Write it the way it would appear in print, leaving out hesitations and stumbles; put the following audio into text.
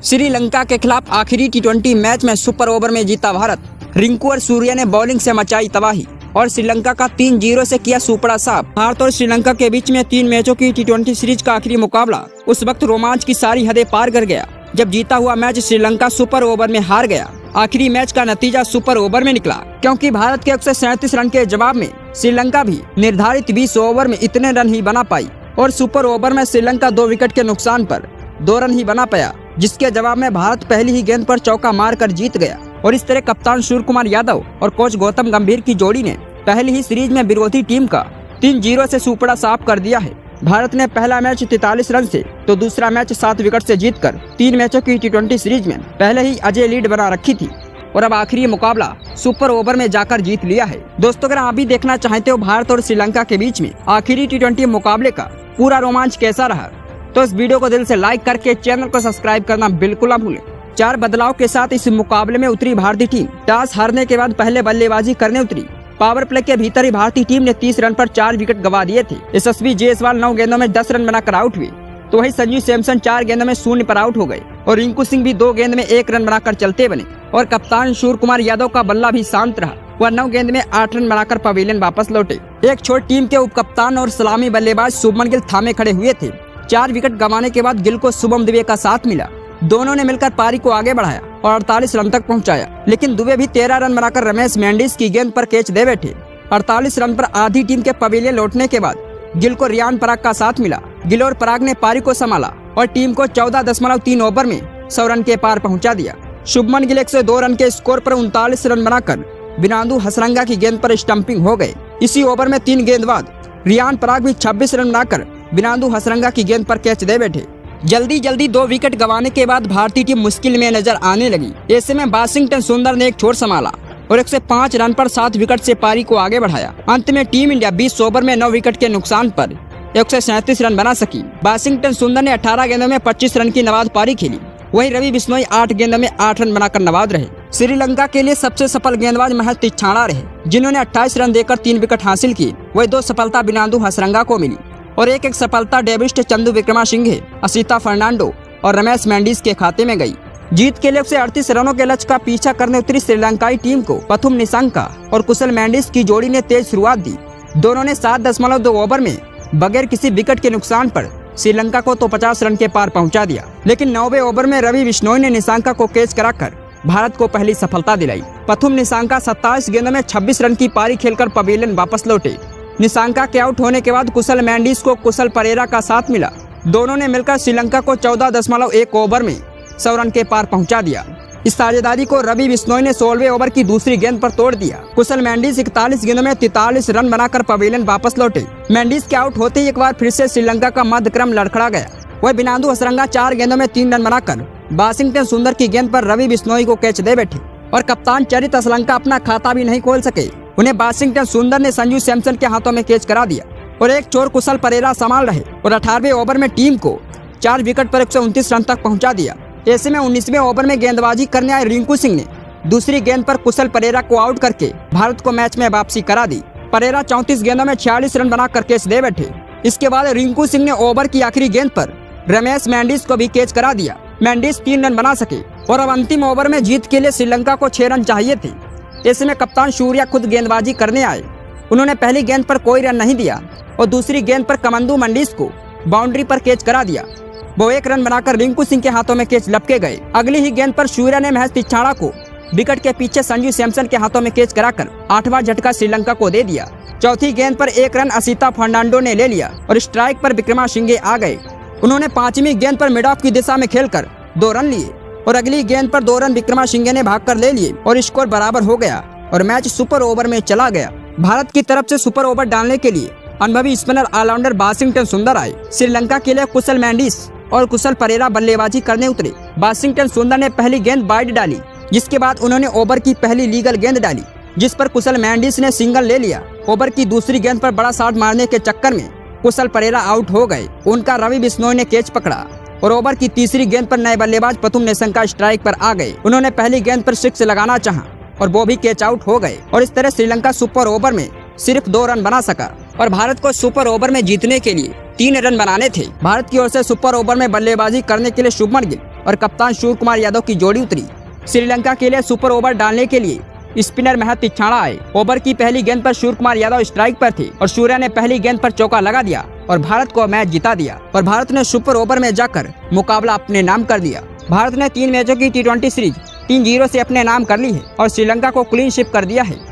श्रीलंका के खिलाफ आखिरी टी20 मैच में सुपर ओवर में जीता भारत। रिंकू और सूर्या ने बॉलिंग से मचाई तबाही और श्रीलंका का 3-0 से किया सुपड़ा साफ। भारत और श्रीलंका के बीच में 3 मैचों की टी20 सीरीज का आखिरी मुकाबला उस वक्त रोमांच की सारी हदें पार कर गया जब जीता हुआ मैच श्रीलंका सुपर ओवर में हार गया। आखिरी मैच का नतीजा सुपर ओवर में निकला क्योंकि भारत के 137 रन के जवाब में श्रीलंका भी निर्धारित 20 ओवर में इतने रन ही बना पाई और सुपर ओवर में श्रीलंका 2 विकेट के नुकसान पर 2 रन ही बना पाया, जिसके जवाब में भारत पहली ही गेंद पर चौका मारकर जीत गया। और इस तरह कप्तान सूर्यकुमार यादव और कोच गौतम गंभीर की जोड़ी ने पहली ही सीरीज में विरोधी टीम का 3-0 से सुपड़ा साफ कर दिया है। भारत ने पहला मैच 43 रन से तो दूसरा मैच 7 विकेट से जीतकर 3 मैचों की टी20 सीरीज में पहले ही अजय लीड बना रखी थी और अब आखिरी मुकाबला सुपर ओवर में जाकर जीत लिया है। दोस्तों, अगर आप भी देखना चाहते हो भारत और श्रीलंका के बीच में आखिरी टी20 मुकाबले का पूरा रोमांच कैसा रहा, तो इस वीडियो को दिल से लाइक करके चैनल को सब्सक्राइब करना बिल्कुल ना भूलें। 4 बदलाव के साथ इस मुकाबले में उतरी भारतीय टीम। टॉस हारने के बाद पहले बल्लेबाजी करने उतरी। पावर प्ले के भीतर ही भारतीय टीम ने 30 रन पर 4 विकेट गंवा दिए थे। यशस्वी जायसवाल 9 गेंदों में 10 रन बनाकर आउट हुए, तो वही संजू सैमसन 4 गेंदों में 0 पर आउट हो गए और रिंकू सिंह भी 2 गेंद में 1 रन बनाकर चलते बने और कप्तान सूर्यकुमार यादव का बल्ला भी शांत रहा। वह 9 गेंद में 8 रन बनाकर पवेलियन वापस लौटे। एक छोटी टीम के उप कप्तान और सलामी बल्लेबाज शुभमन गिल थामे खड़े हुए थे। 4 विकेट गंवाने के बाद गिल को शुभम दुबे का साथ मिला। दोनों ने मिलकर पारी को आगे बढ़ाया और 48 रन तक पहुंचाया, लेकिन दुबे भी 13 रन बनाकर रमेश मेंडिस की गेंद पर कैच दे बैठे। 48 रन पर आधी टीम के पवेलियन लौटने के बाद गिल को रियान पराग का साथ मिला। गिल और पराग ने पारी को संभाला और टीम को 14.3 ओवर में 100 रन के पार पहुंचा दिया। शुभमन गिल 102 रन के स्कोर पर 39 रन बनाकर विनांदु हसरंगा की गेंद पर स्टंपिंग हो गए। इसी ओवर में 3 गेंद बाद रियान पराग भी 26 रन बनाकर विनांदु हसरंगा की गेंद पर कैच दे बैठे। जल्दी 2 विकेट गंवाने के बाद भारतीय टीम मुश्किल में नजर आने लगी। ऐसे में वाशिंगटन सुंदर ने एक छोर संभाला और 105 रन पर 7 विकेट से पारी को आगे बढ़ाया। अंत में टीम इंडिया 20 ओवर में 9 विकेट के नुकसान पर 137 रन बना सकी। वाशिंगटन सुंदर ने 18 गेंदों में 25 रन की नवाद पारी खेली। वहीं रवि बिश्नोई 8 गेंदों में 8 रन बनाकर नवाद रहे। श्रीलंका के लिए सबसे सफल गेंदबाज महज तिछाणा रहे, जिन्होंने 28 रन देकर 3 विकेट हासिल किए। वही 2 सफलता विनांदु हसरंगा को मिली और एक सफलता डेविड चंदू विक्रमासिंघे, असिता फर्नांडो और रमेश मेंडिस के खाते में गई। जीत के लिए 38 रनों के लक्ष्य का पीछा करने उतरी श्रीलंकाई टीम को पथुम निशंका और कुशल मेंडिस की जोड़ी ने तेज शुरुआत दी। दोनों ने 7.2 ओवर में बगैर किसी विकेट के नुकसान पर श्रीलंका को तो 50 रन के पार पहुंचा दिया, लेकिन 9वें ओवर में रवि बिश्नोई ने निशंका को कैच कराकर भारत को पहली सफलता दिलाई। पथुम निशंका 27 गेंदों में 26 रन की पारी खेलकर पवेलियन वापस लौटे। निशंका के आउट होने के बाद कुशल मेंडिस को कुशल परेरा का साथ मिला। दोनों ने मिलकर श्रीलंका को 14.1 ओवर में 100 रन के पार पहुंचा दिया। इस साझेदारी को रवि बिश्नोई ने 16वें ओवर की दूसरी गेंद पर तोड़ दिया। कुशल मेंडिस 41 गेंदों में 43 रन बनाकर पवेलियन वापस लौटे। मेंडिस के आउट होते ही एक बार फिर से श्रीलंका का मध्यक्रम लड़खड़ा गया। वह विनांदु हसरंगा 4 गेंदों में 3 रन बनाकर वाशिंगटन सुंदर की गेंद पर रवि बिश्नोई को कैच दे बैठे और कप्तान चरित असलंका अपना खाता भी नहीं खोल सके। उन्हें वाशिंगटन सुंदर ने संजू सैमसन के हाथों में कैच करा दिया और एक छोर कुशल परेरा संभाल रहे और 18वें ओवर में टीम को 4 विकेट पर 129 रन तक पहुंचा दिया। ऐसे में 19वें ओवर में गेंदबाजी करने आए रिंकू सिंह ने दूसरी गेंद पर कुशल परेरा को आउट करके भारत को मैच में वापसी करा दी। परेरा 34 गेंदों में 46 रन बनाकर कैच दे बैठे। इसके बाद रिंकू सिंह ने ओवर की आखिरी गेंद पर रमेश मेंडिस को भी कैच करा दिया। मेंडिस 3 रन बना सके और अब अंतिम ओवर में जीत के लिए श्रीलंका को 6 रन चाहिए थे। ऐसे में कप्तान सूर्या खुद गेंदबाजी करने आए। उन्होंने पहली गेंद पर कोई रन नहीं दिया और दूसरी गेंद पर कमंदू मेंडिस को बाउंड्री पर कैच करा दिया। वो 1 रन बनाकर रिंकू सिंह के हाथों में कैच लपके गए। अगली ही गेंद पर सूर्या ने महज तिछाणा को विकेट के पीछे संजू सैमसन के हाथों में कैच कराकर 8वां झटका श्रीलंका को दे दिया। चौथी गेंद पर 1 रन असिता फर्नांडो ने ले लिया और स्ट्राइक पर विक्रमासिंघे आ गए। उन्होंने 5वीं गेंद पर मिड ऑफ की दिशा में खेलकर 2 रन लिए और अगली गेंद पर 2 रन विक्रमासिंघे ने भागकर ले लिए और स्कोर बराबर हो गया और मैच सुपर ओवर में चला गया। भारत की तरफ से सुपर ओवर डालने के लिए अनुभवी स्पिनर ऑलराउंडर वाशिंगटन सुंदर आए। श्रीलंका के लिए कुशल मेंडिस और कुशल परेरा बल्लेबाजी करने उतरे। वाशिंगटन सुंदर ने पहली गेंद वाइड डाली, जिसके बाद उन्होंने ओवर की पहली लीगल गेंद डाली, जिस पर कुशल मेंडिस ने सिंगल ले लिया। ओवर की दूसरी गेंद पर बड़ा शॉट मारने के चक्कर में कुशल परेरा आउट हो गए। उनका रवि बिश्नोई ने कैच पकड़ा और ओवर की तीसरी गेंद पर नए बल्लेबाज पथुम निशंका स्ट्राइक पर आ गए। उन्होंने पहली गेंद पर 6 लगाना चाहा और वो भी कैच आउट हो गए और इस तरह श्रीलंका सुपर ओवर में सिर्फ 2 रन बना सका और भारत को सुपर ओवर में जीतने के लिए 3 रन बनाने थे। भारत की ओर से सुपर ओवर में बल्लेबाजी करने के लिए शुभमन गिल और कप्तान सूर्य कुमार यादव की जोड़ी उतरी। श्रीलंका के लिए सुपर ओवर डालने के लिए स्पिनर महत तिक्षाणा आए। ओवर की पहली गेंद पर सूर्य कुमार यादव स्ट्राइक पर थे और सूर्या ने पहली गेंद पर चौका लगा दिया और भारत को मैच जिता दिया और भारत ने सुपर ओवर में जाकर मुकाबला अपने नाम कर दिया। भारत ने 3 मैचों की T20 सीरीज 3-0 से अपने नाम कर ली है और श्रीलंका को क्लीन स्वीप कर दिया है।